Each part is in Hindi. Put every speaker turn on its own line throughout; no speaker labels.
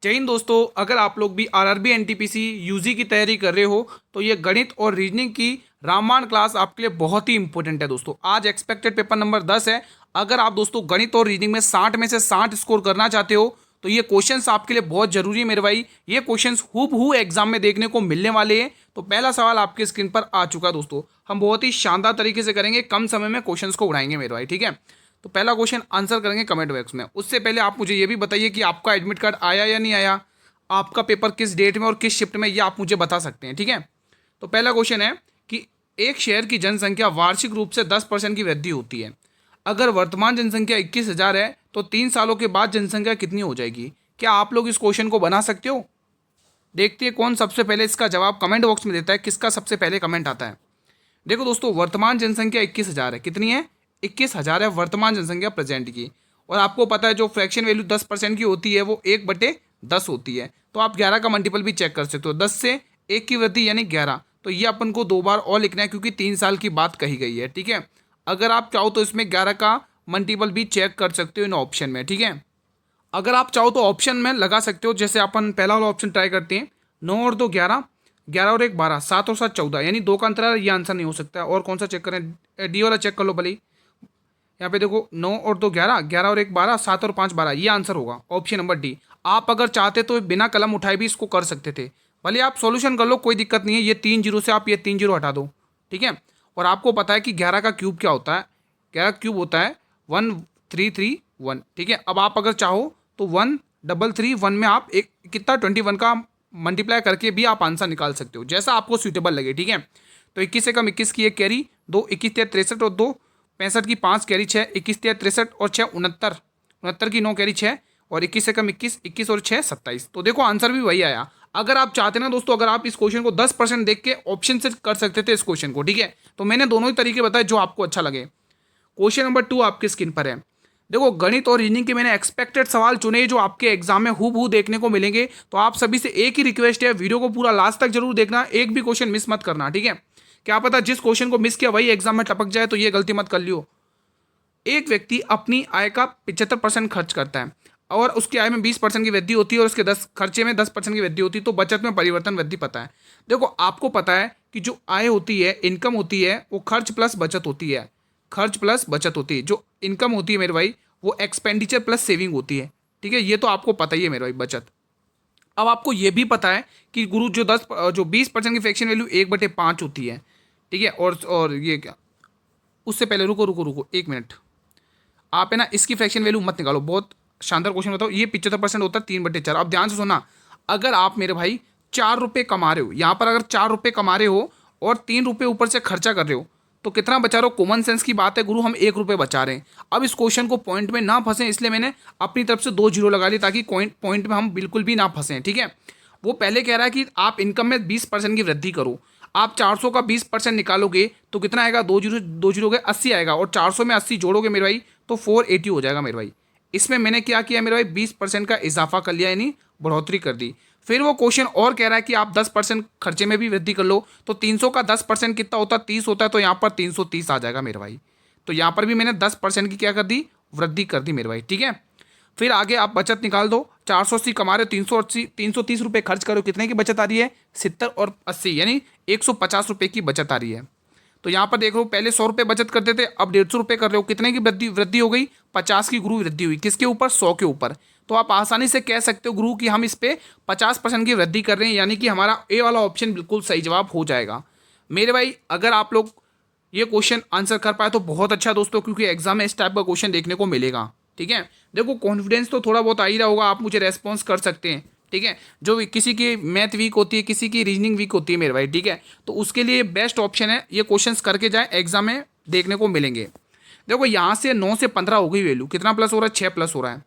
जय हिंद दोस्तों। अगर आप लोग भी आरआरबी एनटीपीसी यूजी की तैयारी कर रहे हो तो ये गणित और रीजनिंग की रामायण क्लास आपके लिए बहुत ही इंपॉर्टेंट है दोस्तों। आज एक्सपेक्टेड पेपर नंबर 10 है। अगर आप दोस्तों गणित और रीजनिंग में 60 में से 60 स्कोर करना चाहते हो तो ये क्वेश्चंस आपके लिए बहुत जरूरी है मेरे भाई। ये क्वेश्चंस हूबहू एग्जाम में देखने को मिलने वाले हैं। तो पहला सवाल आपके स्क्रीन पर आ चुका है दोस्तों। हम बहुत ही शानदार तरीके से करेंगे, कम समय में क्वेश्चंस को उड़ाएंगे मेरे भाई, ठीक है। तो पहला क्वेश्चन आंसर करेंगे कमेंट बॉक्स में। उससे पहले आप मुझे ये भी बताइए कि आपका एडमिट कार्ड आया या नहीं आया, आपका पेपर किस डेट में और किस शिफ्ट में, ये आप मुझे बता सकते हैं, ठीक है। तो पहला क्वेश्चन है कि एक शहर की जनसंख्या वार्षिक रूप से 10% की वृद्धि होती है। अगर वर्तमान जनसंख्या 21,000 है तो 3 सालों के बाद जनसंख्या कितनी हो जाएगी? क्या आप लोग इस क्वेश्चन को बना सकते हो? देखते हैं कौन सबसे पहले इसका जवाब कमेंट बॉक्स में देता है, किसका सबसे पहले कमेंट आता है। देखो दोस्तों, वर्तमान जनसंख्या 21,000 है। कितनी है? 21,000 है वर्तमान जनसंख्या प्रेजेंट की। और आपको पता है जो फ्रैक्शन वैल्यू 10% की होती है वो 1/10 होती है। तो आप 11 का मल्टीपल भी चेक कर सकते हो। 10 से 1 की वृद्धि यानी 11। तो ये अपन को 2 बार और लिखना है क्योंकि 3 साल की बात कही गई है, ठीक है। अगर आप चाहो तो इसमें 11 का मल्टीपल भी चेक कर सकते हो इन ऑप्शन में, ठीक है। अगर आप चाहो तो ऑप्शन में लगा सकते हो। जैसे अपन पहला वाला ऑप्शन ट्राई करते हैं। 9 और 2 11, 11 और 1 12, 7 और 7 14, यानी 2 का अंतर है, ये आंसर नहीं हो सकता। और कौन सा चेक करें? डी वाला चेक कर लो भले ही। यहाँ पे देखो 9 और 2 11, 11 और 1 12, 7 और 5 12, ये आंसर होगा ऑप्शन नंबर डी। आप अगर चाहते तो बिना कलम उठाए भी इसको कर सकते थे। भले आप सॉल्यूशन कर लो, कोई दिक्कत नहीं है। ये 3 जीरो से आप ये 3 जीरो हटा दो, ठीक है। और आपको पता है कि 11 का क्यूब क्या होता है? 11 क्यूब होता है 1331, ठीक है। अब आप अगर चाहो तो 1331 में आप एक कितना 21 का मल्टीप्लाई करके भी आप आंसर निकाल सकते हो, जैसा आपको सूटेबल लगे, ठीक है। तो 21 से कम 21 की एक कैरी, 2 21 3 63 और 2 65 की 5 कैरी, 6 21 3 63 और 6 69, 69 की 9 कैरी 6 और 21 से कम 21, 21 और 6 27। तो देखो आंसर भी वही आया। अगर आप चाहते ना दोस्तों, अगर आप इस क्वेश्चन को 10% देख के ऑप्शन से कर सकते थे इस क्वेश्चन को, ठीक है। तो मैंने दोनों ही तरीके बताए जो आपको अच्छा लगे। क्वेश्चन नंबर 2 आपके स्क्रीन पर है। देखो गणित और रीजनिंग के मैंने एक्सपेक्टेड सवाल चुने जो आपके एग्जाम में हूबहू देखने को मिलेंगे। तो आप सभी से एक ही रिक्वेस्ट है, वीडियो को पूरा लास्ट तक जरूर देखना, एक भी क्वेश्चन मिस मत करना, ठीक है। क्या पता जिस क्वेश्चन को मिस किया वही एग्जाम में टपक जाए, तो ये गलती मत कर लियो। एक व्यक्ति अपनी आय का 75% खर्च करता है और उसकी आय में 20% की वृद्धि होती है और उसके 10 खर्चे में 10% की वृद्धि होती है, तो बचत में परिवर्तन वृद्धि पता है। देखो आपको पता है कि जो आय होती है, इनकम होती है, वो खर्च प्लस बचत होती है। खर्च प्लस बचत होती है। जो इनकम होती है मेरे भाई, वो एक्सपेंडिचर प्लस सेविंग होती है, ठीक है। ये तो आपको पता ही है मेरे भाई, बचत। अब आपको ये भी पता है कि गुरु जो 20% की फ्रैक्शन वैल्यू 1/5 होती है, ठीक है। और ये क्या, उससे पहले रुको रुको रुको 1 मिनट। आप है ना इसकी फ्रैक्शन वैल्यू मत निकालो, बहुत शानदार क्वेश्चन बताओ। ये 75% होता है 3/4। अब ध्यान से सुनना, अगर आप मेरे भाई 4 रुपये कमा रहे हो, यहाँ पर अगर 4 रुपये कमा रहे हो और 3 रुपये ऊपर से खर्चा कर रहे हो, तो कितना बचा रहे हो? कॉमन सेंस की बात है गुरु, हम 1 रुपये बचा रहे हैं। अब इस क्वेश्चन को पॉइंट में ना फंसे, इसलिए मैंने अपनी तरफ से 2 जीरो लगा ली ताकि पॉइंट में हम बिल्कुल भी ना फंसे, ठीक है। वो पहले कह रहा है कि आप इनकम में 20% की वृद्धि करो। आप 400 का 20% निकालोगे तो कितना आएगा? 2 जीरो गए 80 आएगा, और 400 में 80 जोड़ोगे मेरे भाई तो 480 हो जाएगा मेरे भाई। इसमें मैंने क्या किया मेरे भाई? 20% का इजाफा कर लिया, यानी बढ़ोतरी कर दी। फिर वो क्वेश्चन और कह रहा है कि आप 10% खर्चे में भी वृद्धि कर लो, तो 300 का 10% कितना होता है? 30 होता है। तो यहाँ पर 330 आ जाएगा मेरे भाई। तो यहाँ पर भी मैंने 10% की क्या कर दी? वृद्धि कर दी मेरे भाई, ठीक है। फिर आगे आप बचत निकाल दो। 480 कमा रहे हो, 330 रुपये खर्च करो, कितने की बचत आ रही है? 70 और 80, यानी 150 रुपये की बचत आ रही है। तो यहाँ पर देख लो, पहले 100 रुपये बचत करते थे, अब 150 रुपये कर रहे हो। कितने की वृद्धि हो गई? 50 की गुरु वृद्धि हुई। किसके ऊपर? 100 के ऊपर। तो आप आसानी से कह सकते हो गुरु कि हम इस पे 50% की वृद्धि कर रहे हैं, यानी कि हमारा ए वाला ऑप्शन बिल्कुल सही जवाब हो जाएगा मेरे भाई। अगर आप लोग ये क्वेश्चन आंसर कर पाए तो बहुत अच्छा दोस्तों, क्योंकि एग्जाम में इस टाइप का क्वेश्चन देखने को मिलेगा, ठीक है। देखो कॉन्फिडेंस तो थोड़ा बहुत आ ही रहा होगा, आप मुझे रेस्पॉन्स कर सकते हैं, ठीक है। जो किसी की मैथ वीक होती है, किसी की रीजनिंग वीक होती है मेरे भाई, ठीक है। तो उसके लिए बेस्ट ऑप्शन है ये क्वेश्चंस करके जाए, एग्जाम में देखने को मिलेंगे। देखो यहाँ से 9 से 15 हो गई वैल्यू, कितना प्लस हो रहा है? 6 प्लस हो रहा है।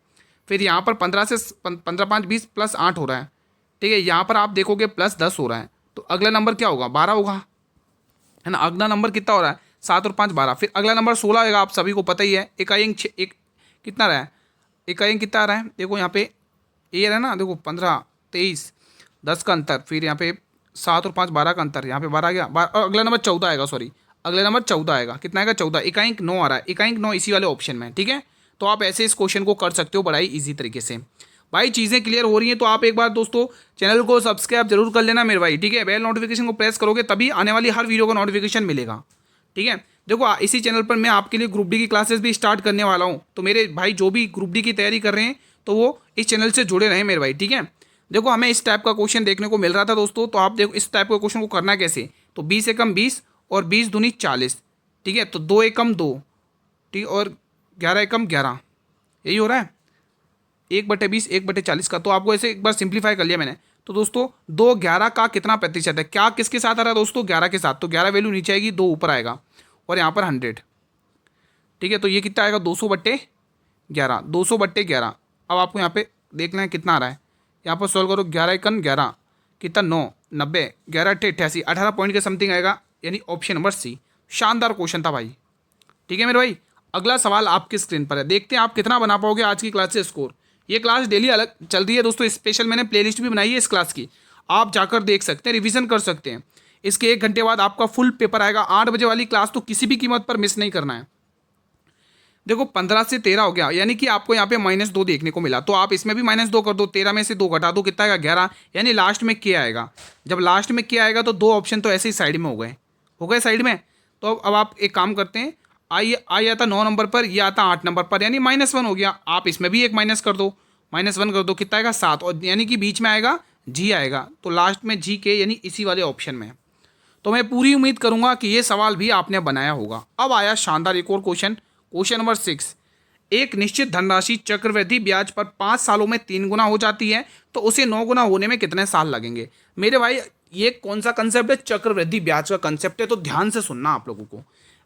फिर यहाँ पर 15 से 15 5 20 प्लस 8 हो रहा है, ठीक है। यहाँ पर आप देखोगे प्लस 10 हो रहा है। तो अगला नंबर क्या होगा? 12 होगा, है ना। अगला नंबर कितना हो रहा है? 7 और 5 12। फिर अगला नंबर 16 आएगा, आप सभी को पता ही है। इकाई अंक एक कितना रहा है? इकाई अंक कितना आ रहा है? देखो यहाँ पे ए रहा है ना, देखो 15 23 10 का अंतर। फिर यहाँ पे 7 और 5 12 का अंतर, यहाँ पे 12 आ गया। और अगला नंबर 14 आएगा, सॉरी अगला नंबर 14 आएगा। कितना आएगा? 14। इकाई अंक 9 आ रहा है, इकाई अंक 9 इसी वाले ऑप्शन में, ठीक है। तो आप ऐसे इस क्वेश्चन को कर सकते हो बड़ा ही ईजी तरीके से। भाई चीज़ें क्लियर हो रही हैं तो आप एक बार दोस्तों चैनल को सब्सक्राइब जरूर कर लेना मेरे भाई, ठीक है। बेल नोटिफिकेशन को प्रेस करोगे तभी आने वाली हर वीडियो का नोटिफिकेशन मिलेगा, ठीक है। देखो इसी चैनल पर मैं आपके लिए ग्रुप डी की क्लासेस भी स्टार्ट करने वाला हूँ, तो मेरे भाई जो भी ग्रुप डी की तैयारी कर रहे हैं तो वो इस चैनल से जुड़े रहें मेरे भाई, ठीक है। देखो हमें इस टाइप का क्वेश्चन देखने को मिल रहा था दोस्तों, तो आप देखो इस टाइप का क्वेश्चन को करना कैसे, तो 20 एकम 20 और 20 दूनी 40, ठीक है। तो 2 एकम 2, ठीक, और 11 एकम 11, यही हो रहा है 1/20 1/40 का। तो आपको ऐसे एक बार सिंप्लीफाई कर लिया मैंने। तो दोस्तों 2 11 का कितना प्रतिशत है, क्या किसके साथ आ रहा है दोस्तों, 11 के साथ। तो 11 वैल्यू नीचे आएगी, 2 ऊपर आएगा और यहाँ पर 100, ठीक है। तो ये कितना आएगा 200/11, 200/11। अब आपको यहाँ पे देखना है कितना आ रहा है, यहाँ पर सॉल्व करो, 11 एकन 11 कितना 9 90, 11 8 88, 18 पॉइंट के समथिंग आएगा, यानी ऑप्शन नंबर सी। शानदार क्वेश्चन था भाई, ठीक है मेरे भाई। अगला सवाल आपकी स्क्रीन पर है, देखते हैं आप कितना बना पाओगे आज की क्लास से स्कोर। ये क्लास डेली अलग चल रही है दोस्तों, स्पेशल मैंने प्लेलिस्ट भी बनाई है इस क्लास की, आप जाकर देख सकते हैं, रिवीजन कर सकते हैं। इसके 1 घंटे बाद आपका फुल पेपर आएगा, 8 बजे वाली क्लास तो किसी भी कीमत पर मिस नहीं करना है। देखो 15 से 13 हो गया, यानी कि आपको यहाँ पे -2 देखने को मिला, तो आप इसमें भी -2 कर दो, 13 में से 2 घटा दो, कितना आएगा 11, यानी लास्ट में क्या आएगा। जब लास्ट में क्या आएगा तो 2 ऑप्शन तो ऐसे ही साइड में हो गए साइड में। तो अब आप एक काम करते हैं, आई आता 9 नंबर पर, ये आता 8 नंबर पर, यानी -1 हो गया। आप इसमें भी एक माइनस कर दो, -1 कर दो, कितना आएगा 7, और यानी कि बीच में आएगा जी आएगा, तो लास्ट में जी के यानी इसी वाले ऑप्शन में। तो मैं पूरी उम्मीद करूंगा कि ये सवाल भी आपने बनाया होगा। अब आया शानदार एक और क्वेश्चन, क्वेश्चन नंबर 6। एक निश्चित धनराशि चक्रवृद्धि ब्याज पर 5 सालों में 3 गुना हो जाती है, तो उसे 9 गुना होने में कितने साल लगेंगे। मेरे भाई ये कौन सा कंसेप्ट है, चक्रवृद्धि ब्याज का कंसेप्ट है, तो ध्यान से सुनना आप लोगों को।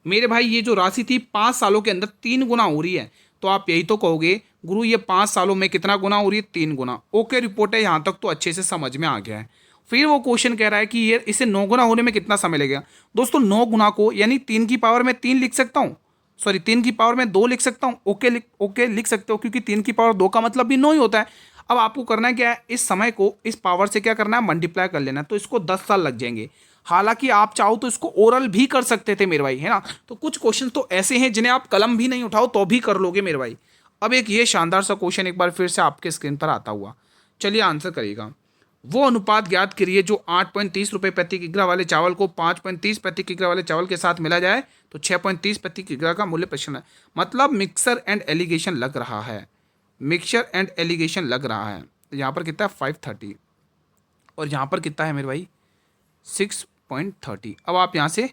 मेरे भाई ये जो राशि थी 5 सालों के अंदर 3 गुना हो रही है, तो आप यही तो कहोगे गुरु ये 5 सालों में कितना गुना हो रही है, 3 गुना। ओके रिपोर्ट है, यहाँ तक तो अच्छे से समझ में आ गया है। फिर वो क्वेश्चन कह रहा है कि ये इसे 9 गुना होने में कितना समय लगेगा। दोस्तों 9 गुना को यानी 3 की पावर में 3 लिख सकता हूँ, सॉरी 3 की पावर में 2 लिख सकता हूँ। ओके लिख सकते हो, क्योंकि 3 की पावर 2 का मतलब भी 9 ही होता है। अब आपको करना है क्या है, इस समय को इस पावर से क्या करना है, मल्टीप्लाई कर लेना है, तो इसको 10 साल लग जाएंगे। हालांकि आप चाहो तो इसको ओरल भी कर सकते थे मेरे भाई, है ना। तो कुछ क्वेश्चन तो ऐसे हैं जिन्हें आप कलम भी नहीं उठाओ तो भी कर लोगे मेरे भाई। अब एक ये शानदार सा क्वेश्चन एक बार फिर से आपके स्क्रीन पर आता हुआ, चलिए आंसर करिएगा। वो अनुपात ज्ञात करिए जो 8.30 रुपये प्रति किग्रा वाले चावल को 5.30 प्रति किग्रा वाले चावल के साथ मिला जाए तो 6.30 प्रति किग्रा का मूल्य प्रश्न है। मतलब मिक्सर एंड एलिगेशन लग रहा है, मिक्सचर एंड एलिगेशन लग रहा है। यहाँ पर कितना है 530 और यहाँ पर कितना है मेरे भाई 6.30। अब आप यहाँ से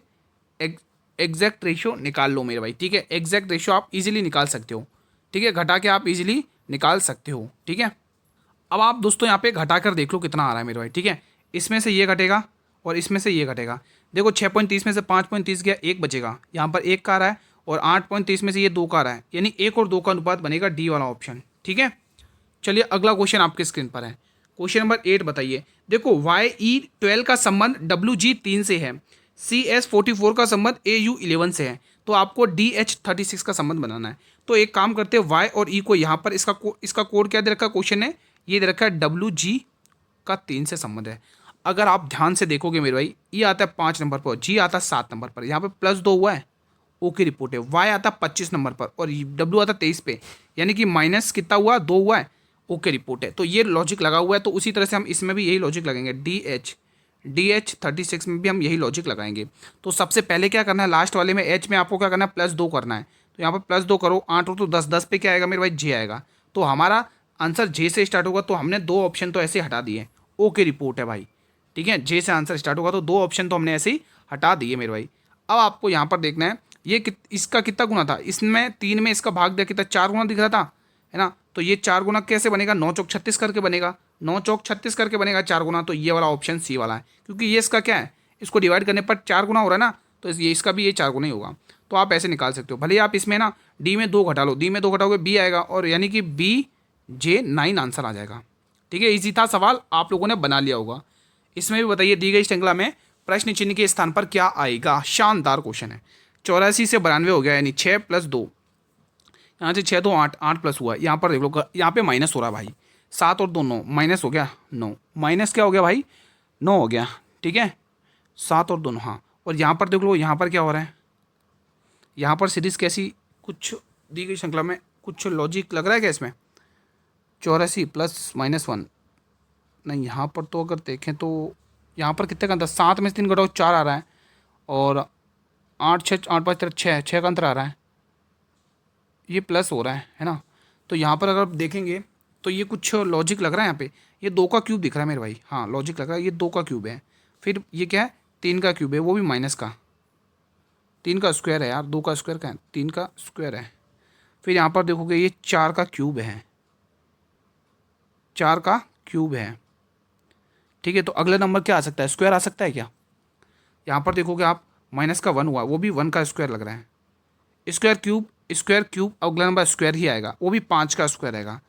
एग्जैक्ट रेशियो निकाल लो मेरे भाई, ठीक है। एग्जैक्ट रेशियो आप इजीली निकाल सकते हो, ठीक है, घटा के आप इजीली निकाल सकते हो, ठीक है। अब आप दोस्तों यहाँ पे घटा कर देख लो कितना आ रहा है मेरे भाई, ठीक है। इसमें से ये घटेगा और इसमें से ये घटेगा। देखो 6.30 में से 5.30 गया, 1 बचेगा, यहाँ पर 1 का आ रहा है, और 8.30 में से ये 2 का आ रहा है, यानी 1 और 2 का अनुपात बनेगा डी वाला ऑप्शन, ठीक है। चलिए अगला क्वेश्चन आपके स्क्रीन पर है, क्वेश्चन नंबर 8 बताइए। देखो YE12 का संबंध WG3 से है, CS44 का संबंध AU11 से है, तो आपको DH36 का संबंध बनाना है। तो एक काम करते हैं, Y और E को यहाँ पर इसका कोड क्या दे रखा है, क्वेश्चन है ये दे रखा है WG का 3 से संबंध है। अगर आप ध्यान से देखोगे मेरे भाई, E आता है 5 नंबर पर, G आता है 7 नंबर पर, यहाँ पे +2 हुआ है, ओके रिपोर्ट है। Y आता है 25 नंबर पर और W आता है 23 पे, यानी कि माइनस कितना हुआ 2 हुआ है, ओके रिपोर्ट है। तो ये लॉजिक लगा हुआ है, तो उसी तरह से हम इसमें भी यही लॉजिक लगाएंगे, DH36 में भी हम यही लॉजिक लगाएंगे। तो सबसे पहले क्या करना है, लास्ट वाले में H में आपको क्या करना है +2 करना है, तो यहाँ पर +2 करो, 8 और तो 10, 10 पे क्या आएगा मेरे भाई J आएगा। तो हमारा आंसर J से स्टार्ट होगा, तो हमने 2 ऑप्शन तो ऐसे हटा दिए, ओके रिपोर्ट है भाई, ठीक है। J से आंसर स्टार्ट होगा तो 2 ऑप्शन तो हमने ऐसे ही हटा दिए मेरे भाई। अब आपको यहाँ पर देखना है ये इसका कितना गुना था, इसमें 3 में इसका भाग दिया कितना 4 गुना दिख रहा था, है ना। तो ये 4 गुना कैसे बनेगा, 9 चौक 36 करके बनेगा, 9 चौक 36 करके बनेगा 4 गुना। तो ये वाला ऑप्शन सी वाला है, क्योंकि ये इसका क्या है, इसको डिवाइड करने पर 4 गुना हो रहा है ना, तो ये इसका भी ये 4 गुना ही होगा। तो आप ऐसे निकाल सकते हो। भले आप इसमें ना डी में 2 घटा लो, डी में 2 घटाओगे बी आएगा, और यानी कि BJ9 आंसर आ जाएगा, ठीक है। इजी था सवाल, आप लोगों ने बना लिया होगा। इसमें भी बताइए दी गई श्रृंखला में प्रश्न चिन्ह के स्थान पर क्या आएगा। शानदार क्वेश्चन है। 84 से 92 हो गया, यानी 6 + 2, यहाँ से 6 2 8, 8 प्लस हुआ, यहाँ पर देख लो यहाँ पे माइनस हो रहा है भाई, 7 और 2 9, माइनस हो गया 9, माइनस क्या हो गया भाई 9 हो गया, ठीक है। 7 और 2 9, हाँ। और यहाँ पर देख लो यहाँ पर क्या हो रहा है, यहाँ पर सीरीज कैसी कुछ दी गई श्रृंखला में कुछ लॉजिक लग रहा है क्या इसमें, 84 प्लस -1, नहीं यहाँ पर तो अगर देखें तो यहाँ पर कितने का अंतर, 7 में से 3 घटाओ 4 आ रहा है, और 8 6 8 5 6 का अंतर आ रहा है, ये प्लस हो रहा है ना। तो यहाँ पर अगर आप देखेंगे तो ये कुछ लॉजिक लग रहा है यहाँ पे, ये 2 का क्यूब दिख रहा है मेरे भाई, हाँ लॉजिक लग रहा है, ये 2 का क्यूब है। फिर ये क्या है, 3 का क्यूब है, वो भी माइनस का, 3 का स्क्वायर है यार, 2 का स्क्वायर का है, 3 का स्क्वायर है। फिर यहाँ पर देखोगे ये 4 का क्यूब है, 4 का क्यूब है, ठीक है। तो अगला नंबर क्या आ सकता है, स्क्वायर आ सकता है क्या। यहाँ पर देखोगे आप -1 हुआ, वो भी 1 का स्क्वायर लग रहा है, स्क्वायर क्यूब अगला नंबर स्क्वायर ही आएगा, वो भी 5 का स्क्वायर आएगा,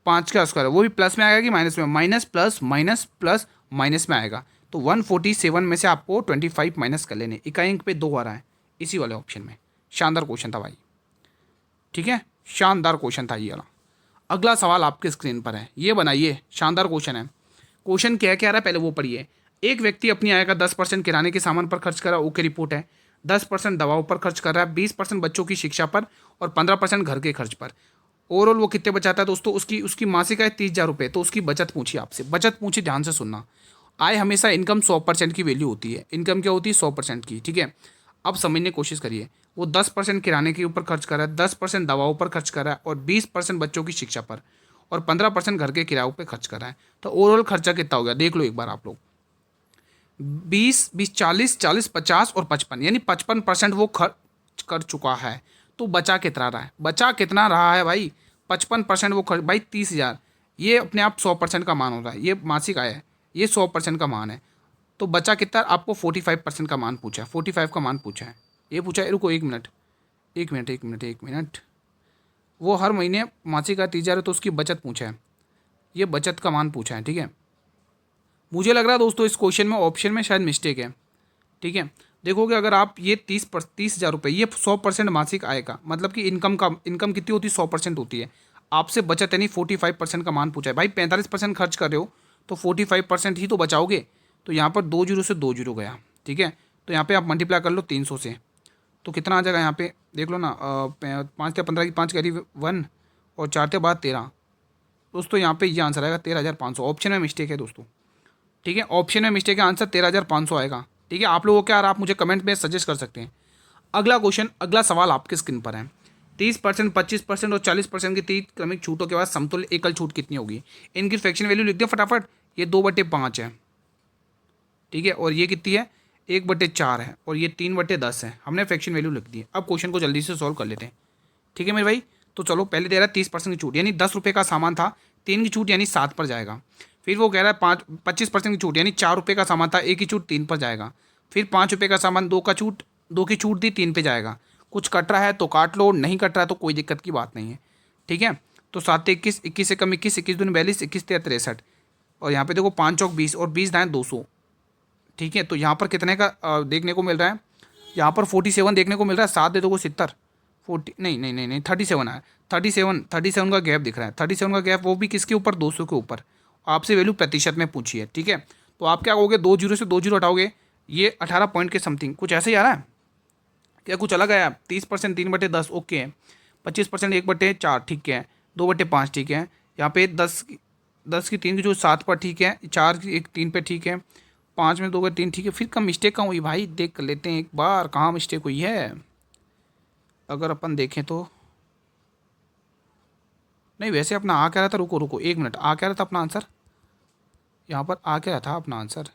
5 का स्क्वायर, वो भी प्लस में आएगा कि माइनस में, minus plus minus plus minus में आएगा। तो 147 में से आपको 25 माइनस कर लेने, इकाई अंक पे 2 आ रहा है इसी वाले ऑप्शन में। शानदार क्वेश्चन था भाई, ठीक है, शानदार क्वेश्चन था ये वाला। अगला सवाल आपके स्क्रीन पर है, ये बनाइए, शानदार क्वेश्चन है। क्वेश्चन क्या क्या रहा है पहले वो पढ़िए। एक व्यक्ति अपनी आय का 10% किराने के सामान पर खर्च कर रहा है, ओके रिपोर्ट है। 10% दवाओं पर खर्च कर रहा है, 20% बच्चों की शिक्षा पर, और 15% घर के खर्च पर। ओवरऑल वो कितने बचाता है दोस्तों, उसकी उसकी मासिक आय 30,000 रुपये। तो उसकी बचत पूछी आपसे, बचत पूछी, ध्यान से सुनना। आय हमेशा इनकम 100% की वैल्यू होती है, इनकम क्या होती है 100% की, ठीक है। अब समझने की कोशिश करिए, वो 10% किराने के ऊपर खर्च कर रहा है, 10% दवाओं पर खर्च कर रहा है, और 20% बच्चों की शिक्षा पर, और 15% घर के किरायों पे खर्च कर रहा है। तो ओवरऑल खर्चा कितना हो गया देख लो एक बार आप लोग, 20 40 40 50 और 55, यानी 55% वो खर्च कर चुका है। तो बचा कितना रहा है, बचा कितना रहा है भाई, 55% वो खर्च, भाई 30,000, ये अपने आप 100% का मान हो रहा है, ये मासिक आय है, ये 100% का मान है। तो बचा कितना, आपको 45% का मान पूछा है, 45 का मान पूछा है, ये पूछा है। रुको 1 मिनट, 1 मिनट, वो हर महीने मासिक आय 30,000 है, तो उसकी बचत पूछा है, ये बचत का मान पूछा है, ठीक है। मुझे लग रहा है दोस्तों इस क्वेश्चन में ऑप्शन में शायद मिस्टेक है, ठीक है। देखोगे अगर आप ये 30,000 रुपये, ये 100% मासिक आय का मतलब कि इनकम कितनी होती है, 100% होती है। आपसे बचत यानी 45% का मान पूछा है भाई, 45% खर्च कर रहे हो तो 45% ही तो बचाओगे। तो यहाँ पर 2 जीरो से 2 जीरो गया, ठीक है। तो यहाँ पे आप मल्टीप्लाई कर लो 300 से, तो कितना आ जाएगा यहाँ पे देख लो ना, 5 या 15 की 5 कैरी 1, और 4 के बाद 13 दोस्तों, यहाँ पे ये आंसर आएगा 13,500। ऑप्शन में मिस्टेक है दोस्तों, ठीक है, ऑप्शन में मिस्टेक है, आंसर 13,500 आएगा, ठीक है। आप लोगों को क्या आ रहा है, आप मुझे कमेंट में सजेस्ट कर सकते हैं। अगला क्वेश्चन, अगला सवाल आपके स्क्रीन पर है। 30%, 25% और 40% की 30 क्रमिक छूटों के बाद समतुल्य एकल छूट कितनी होगी। इनकी फ्रैक्शन वैल्यू लिख दें फटाफट। ये 2/5 है, ठीक है, और ये कितनी है 1/4 है, और ये 3/10 है। हमने फ्रैक्शन वैल्यू लिख दी है। अब क्वेश्चन को जल्दी से सॉल्व कर लेते हैं, ठीक है मेरे भाई। तो चलो पहले दे रहा है 30% की छूट, यानी 10 रुपये का सामान था, 3 की छूट यानी 7 पर जाएगा। फिर वो कह रहा है 25% की छूट, यानी 4 रुपये का सामान था, 1 की छूट 3 पर जाएगा। फिर 5 रुपये का सामान, 2 की छूट दी, 3 पे जाएगा। कुछ कट रहा है तो काट लो, नहीं कट रहा है तो कोई दिक्कत की बात नहीं है, ठीक है। तो 7 21, 21 से कम 21, 21 दूनी 42, 21 तिया 63, और यहाँ पे देखो 5 चौक 20, और 20 दाएँ 200, ठीक है। तो यहाँ पर कितने का देखने को मिल रहा है, यहाँ पर 47 देखने को मिल रहा है, 7 दे दो 70, 40 नहीं 37 है, 37 का गैप दिख रहा है, 37 का गैप, वो भी किसके ऊपर 200 के ऊपर। आपसे वैल्यू प्रतिशत में पूछी है, ठीक है। तो आप क्या कहोगे, 2 जीरो से 2 जीरो हटाओगे, ये 18 पॉइंट के समथिंग कुछ ऐसे ही आ रहा है क्या, कुछ अलग आया। 30% 3/10 ओके है, 25% 1/4 ठीक है, 2/5 ठीक है, यहाँ पे 10 की 3 की जो 7 पर ठीक है, 4 की 1 3 पे ठीक है, 5 में 2/3 ठीक है। फिर कम मिस्टेक कहाँ हुई भाई, देख कर लेते हैं एक बार कहाँ मिस्टेक हुई है। अगर अपन देखें तो नहीं, वैसे अपना आ क्या रहा था, रुको रुको 1 मिनट, आ क्या रहा था अपना आंसर, यहाँ पर आ क्या रहा था अपना आंसर,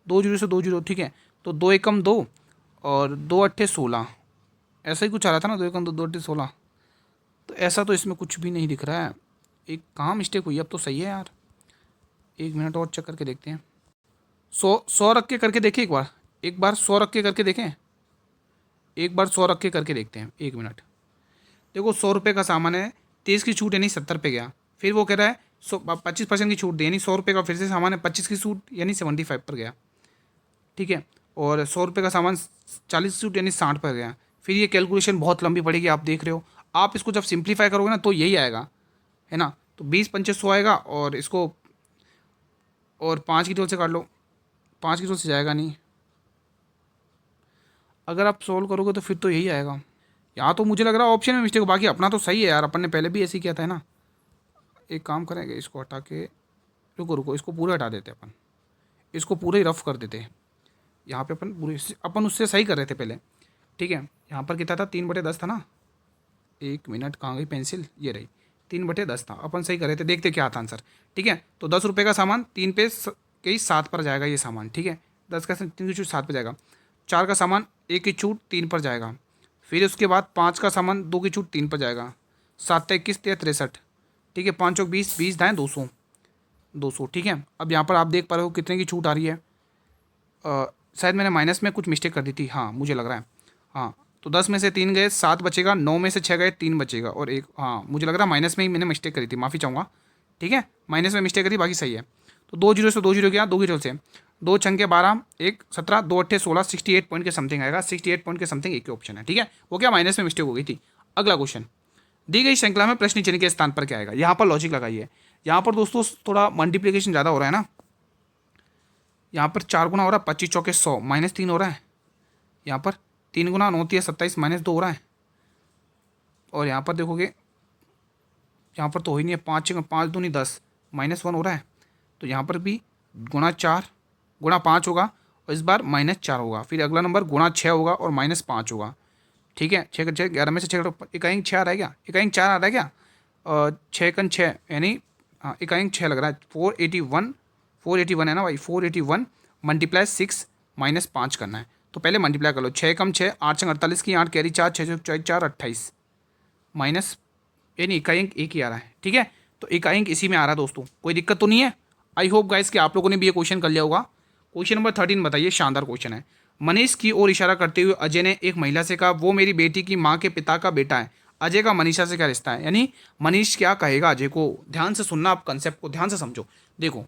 2 जीरो से 2 जीरो, ठीक है। तो 2 एकम 2 और 2 अट्ठे 16, ऐसा ही कुछ आ रहा था ना, 2 एकम 2 2 अट्ठे 16। तो ऐसा तो इसमें कुछ भी नहीं दिख रहा है, एक कहाँ मिस्टेक हुई, अब तो सही है यार। 1 मिनट और चेक करके देखते हैं, 100 रख के करके देखें एक बार 100 रख के करके देखें, एक बार 100 रख के करके देखते हैं। 1 मिनट, देखो 100 रुपये का सामान है, 30 की छूट यानी 70 पे गया। फिर वो कह रहा है 25% की छूट दी, यानी 100 रुपये का फिर से सामान है, 25 की छूट यानी 75 पर गया, ठीक है। और 100 रुपये का सामान 40 की छूट यानी 60 पर गया। फिर ये कैलकुलेशन बहुत लंबी पड़ेगी, आप देख रहे हो। आप इसको जब सिंप्लीफाई करोगे ना तो यही आएगा, है ना। तो 20 × 5 = 100 आएगा, और इसको और 5 की तरफ से काट लो, 5 की तरफ से जाएगा नहीं। अगर आप सोल्व करोगे तो फिर तो यही आएगा। यहाँ तो मुझे लग रहा है ऑप्शन में मिस्टेक, बाकी अपना तो सही है यार, अपन ने पहले भी ऐसे ही किया था, है ना। एक काम करेंगे, इसको हटा के, रुको रुको, इसको पूरा हटा देते अपन, इसको पूरे ही रफ कर देते हैं। यहाँ पे अपन उससे सही कर रहे थे पहले, ठीक है। यहाँ पर कितना था, 3/10 था ना, 1 मिनट, कहाँ गई पेंसिल, ये रही, 3/10 था, अपन सही कर रहे थे, देखते क्या आता आंसर, ठीक है। तो 10 रुपये का सामान 3 पे कहीं 7 पर जाएगा ये सामान, ठीक है। 10 का 3 की छूट 7 पर जाएगा। 4 का सामान 1 की छूट 3 पर जाएगा। फिर उसके बाद 5 का सामान 2 की छूट 3 पर जाएगा। 7 × 21 = 63, ठीक है। 5 × 20, 20 दाएँ 200, 200, ठीक है। अब यहाँ पर आप देख पा रहे हो कितने की छूट आ रही है। शायद मैंने माइनस में कुछ मिस्टेक कर दी थी, हाँ मुझे लग रहा है, हाँ। तो 10 में से 3 गए 7 बचेगा, 9 में से 6 गए 3 बचेगा, और एक, हाँ मुझे लग रहा है माइनस में ही मैंने मिस्टेक करी थी, माफ़ी चाहूँगा, ठीक है। माइनस में मिस्टेक करी, बाकी सही है। तो 2 जीरो से 2 जीरो गया, 2 की से 2 छंके 12, 1 17, 2 अट्ठे 16, 68 पॉइंट के समथिंग आएगा। 68 पॉइंट के समथिंग एक ही ऑप्शन है, ठीक है। वो क्या, माइनस में मिस्टेक हो गई थी। अगला क्वेश्चन, दी गई श्रृंखला में प्रश्न चिन्ह के स्थान पर क्या आएगा। यहाँ पर लॉजिक लगाइए। यहाँ पर दोस्तों थोड़ा मल्टीप्लिकेशन ज़्यादा हो रहा है ना, यहाँ पर 4 गुना हो रहा है, 25 चौके 100, -3 हो रहा है। यहाँ पर 3 गुना 9 × 27, -2 हो रहा है। और यहाँ पर देखोगे, यहाँ पर तो हो ही नहीं है, 5 दूनी 10, -1 हो रहा है। तो यहाँ पर भी गुणा 4 गुणा 5 होगा, और इस बार -4 होगा। फिर अगला नंबर गुणा 6 होगा और -5 होगा, ठीक है। 6 × 6 11 में से 6 इकाई 6 आ रहा है क्या, इकाई 4 आ रहा है क्या, 6 × 6 यानी, हाँ इकाई 6 लग रहा है। 481 है ना भाई, 481 × 6 -5 करना है। तो पहले मल्टीप्लाई कर लो, 6 × 6 8 × 48 की 8 कैरी 4, 6 × 4 28, माइनस, यानी इकाई अंक एक ही आ रहा है, ठीक है। तो इकाई अंक इसी में आ रहा है दोस्तों, कोई दिक्कत तो नहीं है। आई होप गाइस कि आप लोगों ने भी ये क्वेश्चन कर लिया होगा। क्वेश्चन नंबर 13 बताइए, शानदार क्वेश्चन है। मनीष की ओर इशारा करते हुए अजय ने एक महिला से कहा, वो मेरी बेटी की माँ के पिता का बेटा है। अजय का मनीषा से क्या रिश्ता है, यानी मनीष क्या कहेगा अजय को। ध्यान से सुनना, आप कंसेप्ट को ध्यान से समझो। देखो,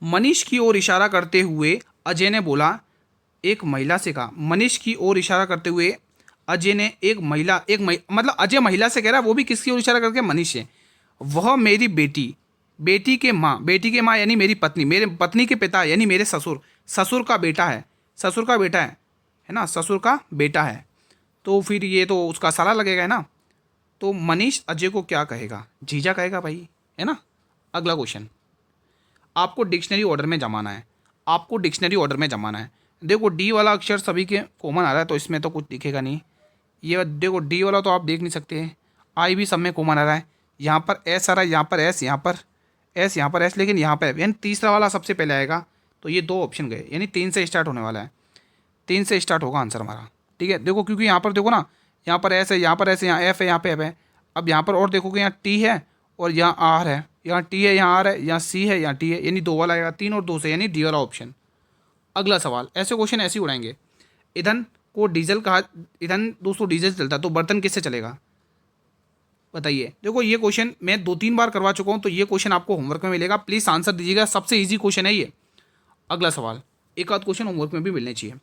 मनीष की ओर इशारा करते हुए अजय ने बोला, एक महिला से कहा, मनीष की ओर इशारा करते हुए अजय ने मतलब अजय महिला से कह रहा है, वो भी किसकी ओर इशारा करके, मनीष से। वह मेरी बेटी के माँ यानी मेरी पत्नी, मेरे पत्नी के पिता यानी मेरे ससुर का बेटा है, है ना, ससुर का बेटा है। तो फिर ये तो उसका साला लगेगा, है ना। तो मनीष अजय को क्या कहेगा, जीजा कहेगा भाई, है ना। अगला क्वेश्चन, आपको डिक्शनरी ऑर्डर में जमाना है। देखो डी वाला अक्षर सभी के कॉमन आ रहा है, तो इसमें तो कुछ दिखेगा नहीं। ये देखो डी वाला तो आप देख नहीं सकते, आई भी सब में कॉमन आ रहा है। यहाँ पर एस आ रहा है, यहाँ पर एस, यहाँ पर एस, यहाँ पर एस, लेकिन यहाँ पर यानी तीसरा वाला सबसे पहले आएगा। तो ये 2 ऑप्शन गए, यानी 3 से स्टार्ट होने वाला है, 3 से स्टार्ट होगा आंसर हमारा, ठीक है। देखो क्योंकि यहाँ पर देखो ना, यहाँ पर एस है, यहाँ पर एस है, यहाँ एफ है, यहाँ पे एफ है। अब यहाँ पर और देखोगे, यहाँ टी है और यहाँ आर है, यहाँ टी है, यहाँ आर है, यहाँ सी है, यहाँ टी है, यानी 2 वाला आएगा। 3 और 2 से, यानी डी वाला ऑप्शन। अगला सवाल, ऐसे क्वेश्चन ऐसे ही उड़ाएंगे। ईंधन दोस्तों डीजल से चलता है, तो बर्तन किससे चलेगा बताइए। देखो ये क्वेश्चन मैं 2-3 बार करवा चुका हूँ, तो ये क्वेश्चन आपको होमवर्क में मिलेगा, प्लीज़ आंसर दीजिएगा, सबसे ईजी क्वेश्चन है ये। अगला सवाल, एक आध क्वेश्चन होमवर्क में भी मिलने चाहिए।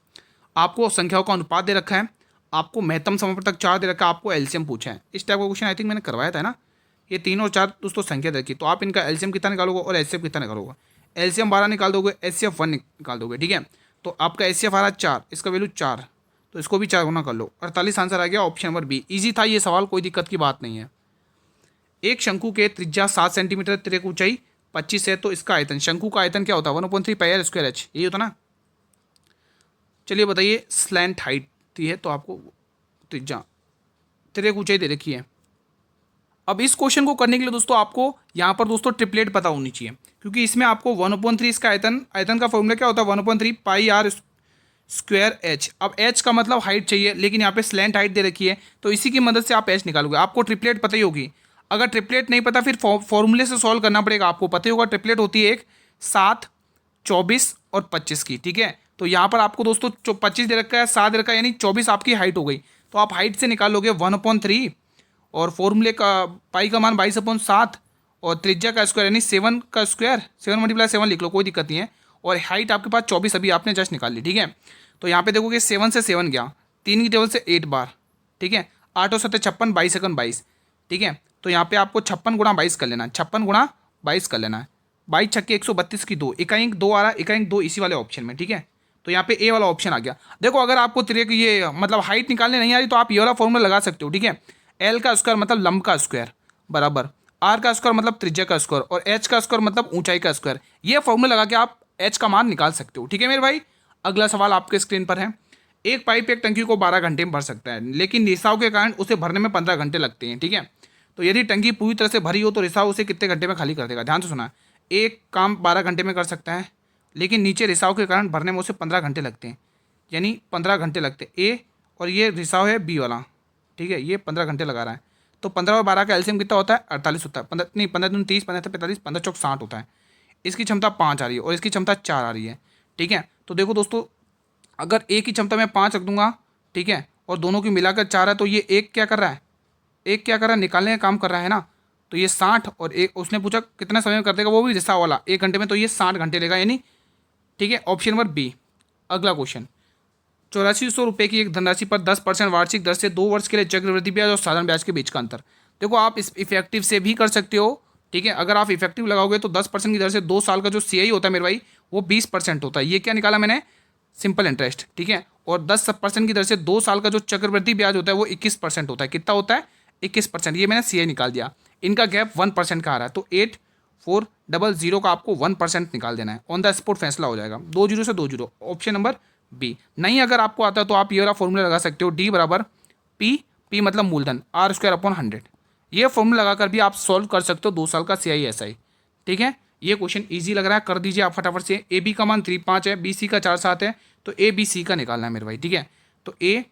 आपको संख्याओं का अनुपात दे रखा है, आपको महत्तम समापवर्तक 4 दे रखा है, आपको एलसीएम पूछा है। इस टाइप का क्वेश्चन आई थिंक मैंने करवाया था ना। ये 3 और 4 दोस्तों संख्या दे रखी, तो आप इनका एलसीएम कितना निकालोगे और एचसीएफ कितना निकालोगे। एलसीएम 12 निकाल दोगे, एचसीएफ 1 निकाल दोगे, ठीक है। तो आपका एचसीएफ आ रहा है 4, इसका वैल्यू 4, तो इसको भी 4 गुना कर लो, 48 आंसर आ गया, ऑप्शन नंबर बी। ईजी था ये सवाल, कोई दिक्कत की बात नहीं है। एक शंकु के त्रिज्या 7 सेंटीमीटर, तिर्यक ऊंचाई 25 है, तो इसका आयतन, शंकु का आयतन क्या होता है, 1/3 πr² h, यही होता ना। चलिए बताइए, स्लैंट हाइट थी है, तो आपको त्रिज्या, तिर्यक ऊंचाई दे रखी है। अब इस क्वेश्चन को करने के लिए दोस्तों आपको यहाँ पर दोस्तों ट्रिपलेट पता होनी चाहिए, क्योंकि इसमें आपको 1/3 इसका आयतन का फॉर्मूला क्या होता है, 1/3 πr² h। अब h का मतलब हाइट चाहिए, लेकिन यहाँ पे स्लैंट हाइट दे रखी है, तो इसी की मदद से आप h निकालोगे। आपको ट्रिपलेट पता ही होगी। अगर ट्रिपलेट नहीं पता, फिर फॉर्मूले से सॉल्व करना पड़ेगा। आपको पता ही होगा ट्रिपलेट होती है एक 7, 24 और 25 की, ठीक है। तो यहाँ पर आपको दोस्तों 25 दे रखा है, 7 दे रखा है, यानी 24 आपकी हाइट हो गई। तो आप हाइट से निकालोगे 1/3, और फॉर्मूले का पाई का मान 22/7, और त्रिज्या का स्क्वायर यानी 7 का स्क्वायर, 7 × 7 लिख लो, कोई दिक्कत नहीं है। और हाइट आपके पास 24 अभी आपने जस्ट निकाल ली, ठीक है। तो यहाँ पे देखोगे 7 से 7 गया, 3 की टेबल से 8 बार, ठीक है। 8 और 7 56, 22 सेकंड 22, ठीक है। तो यहाँ पे आपको 56 × 22 कर लेना है, 56 × 22 कर लेना है। 22 छक्के 132 की 2, इकाई अंक 2 आ रहा है, इकाई अंक 2 इसी वाले ऑप्शन में, ठीक है। तो यहाँ पे ए वाला ऑप्शन आ गया। देखो अगर आपको ये मतलब हाइट निकालने नहीं आ रही, तो आप ये वाला फॉर्मूला लगा सकते हो, ठीक है। एल का स्क्वायर मतलब लंब का स्क्वायर बराबर आर का स्क्वायर मतलब त्रिज्या का स्क्वायर और एच का स्क्वायर मतलब ऊंचाई का स्क्वायर। ये फॉर्मूला लगा के आप एच का मान निकाल सकते हो। ठीक है मेरे भाई, अगला सवाल आपके स्क्रीन पर है। एक पाइप एक टंकी को 12 घंटे में भर सकता है, लेकिन रिसाव के कारण उसे भरने में 15 घंटे लगते हैं। ठीक है, तो यदि टंकी पूरी तरह से भरी हो तो रिसाव उसे कितने घंटे में खाली कर देगा। ध्यान से सुना, एक काम 12 घंटे में कर सकता है, लेकिन नीचे रिसाव के कारण भरने में उसे 15 घंटे लगते हैं, यानी 15 घंटे लगते हैं ए, और ये रिसाव है बी वाला। ठीक है, ये 15 घंटे लगा रहा है, तो 15 और 12 का एलसीएम कितना होता है, 48 होता है। 15 नहीं, 15 दूनी 30, 15 45, 15 चौक 60 होता है। इसकी क्षमता 5 आ रही है और इसकी क्षमता 4 आ रही है। ठीक है, तो देखो दोस्तों, अगर एक की क्षमता मैं 5 रख दूंगा, ठीक है, और दोनों की मिलाकर 4 है, तो ये एक क्या कर रहा है, एक क्या कर रहा है, निकालने का काम कर रहा है ना। तो ये 60 और एक, उसने पूछा कितना समय में कर देगा, वो भी रिसाव वाला 1 घंटे में, तो ये 60 घंटे लेगा यानी। ठीक है, ऑप्शन नंबर बी। अगला क्वेश्चन, 8400 रुपये की एक धनराशि पर 10% वार्षिक दर से 2 वर्ष के लिए चक्रवृद्धि ब्याज और साधारण ब्याज के बीच का अंतर। देखो आप इस इफेक्टिव से भी कर सकते हो। ठीक है, अगर आप इफेक्टिव लगाओगे तो 10% की दर से 2 साल का जो सीआई होता है मेरे भाई, वो 20% होता है। ये क्या निकाला मैंने, सिंपल इंटरेस्ट। ठीक है, और 10% की दर से 2 साल का जो चक्रवृद्धि ब्याज होता है वो 21% होता है। कितना होता है, 21%। ये मैंने सीआई निकाल दिया। इनका गैप 1% का आ रहा है, तो 8400 का आपको 1% निकाल देना है। ऑन द स्पॉट फैसला हो जाएगा, 2 जीरो से 2 जीरो। Option number B. नहीं अगर आपको आता है तो आप ये वाला फॉर्मूला लगा सकते हो, डी बराबर पी मतलब मूलधन आर स्क्वायर अपॉन 100। ये फॉर्मूला लगाकर भी आप सॉल्व कर सकते हो 2 साल का सीआई एसआई। ठीक है, ये क्वेश्चन इजी लग रहा है, कर दीजिए आप फटाफट से। ए बी का मान 3.5 है, बी सी का 4.7 है, तो ए बी सी का निकालना है मेरे भाई। ठीक है, तो ए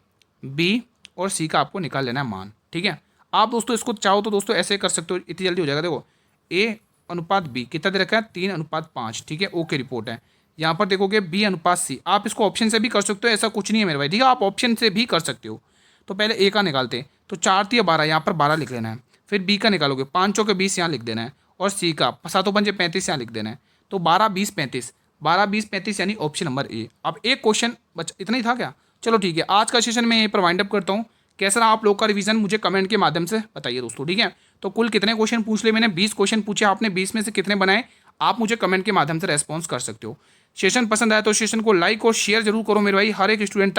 बी और सी का आपको निकाल लेना है मान। ठीक है, आप दोस्तों इसको चाहो तो दोस्तों ऐसे कर सकते हो, इतनी जल्दी हो जाएगा। देखो ए अनुपात बी कितना दे रखा है, 3:5। ठीक है, ओके रिपोर्ट है। यहाँ पर देखोगे बी अनुपात सी, आप इसको ऑप्शन से भी कर सकते हो, ऐसा कुछ नहीं है मेरे भाई। ठीक है, आप ऑप्शन से भी कर सकते हो। तो पहले ए का निकालते हैं, तो 4×3=12, यहाँ पर 12 लिख लेना है। फिर बी का निकालोगे, 5×4=20 यहाँ लिख देना है, और सी का 7×5=35 यहाँ लिख देना है। तो 12, 20, 35, 12, 20, 35 यानी ऑप्शन नंबर ए। अब एक क्वेश्चन बच, इतना ही था क्या। चलो ठीक है, आज का सेशन मैं यहीं पर वाइंड अप करता हूँ। कैसा रहा आप लोग का रिवीजन मुझे कमेंट के माध्यम से बताइए दोस्तों। ठीक है, तो कुल कितने क्वेश्चन पूछ लिए मैंने, 20 क्वेश्चन पूछे, आपने 20 में से कितने बनाए, आप मुझे कमेंट के माध्यम से रेस्पॉन्स कर सकते हो। सेशन पसंद आया तो सेशन को लाइक और शेयर जरूर करो मेरे भाई। हर एक स्टूडेंट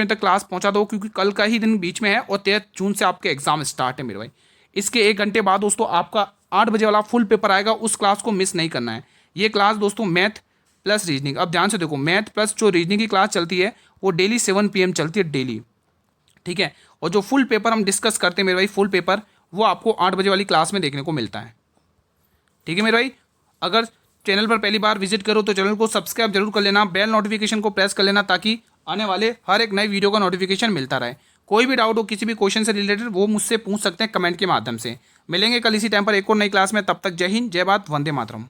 तक क्लास पहुंचा दो, क्योंकि कल का ही दिन बीच में है और 13 जून से आपके एग्जाम स्टार्ट है मेरे भाई। इसके 1 घंटे बाद दोस्तों आपका 8 बजे वाला फुल पेपर आएगा, उस क्लास को मिस नहीं करना है। ये क्लास दोस्तों मैथ प्लस रीजनिंग, अब ध्यान से देखो, मैथ प्लस जो रीजनिंग की क्लास चलती है वो डेली 7 PM चलती है डेली। ठीक है, और जो फुल पेपर हम डिस्कस करते हैं मेरे भाई, फुल पेपर वो आपको 8 बजे वाली क्लास में देखने को मिलता है। ठीक है मेरे भाई, अगर चैनल पर पहली बार विजिट करो तो चैनल को सब्सक्राइब जरूर कर लेना, बेल नोटिफिकेशन को प्रेस कर लेना, ताकि आने वाले हर एक नई वीडियो का नोटिफिकेशन मिलता रहे। कोई भी डाउट हो किसी भी क्वेश्चन से रिलेटेड, वो मुझसे पूछ सकते हैं कमेंट के माध्यम से। मिलेंगे कल इसी टाइम पर एक और नई क्लास में, तब तक जय हिंद, जय भारत, वंदे मातरम।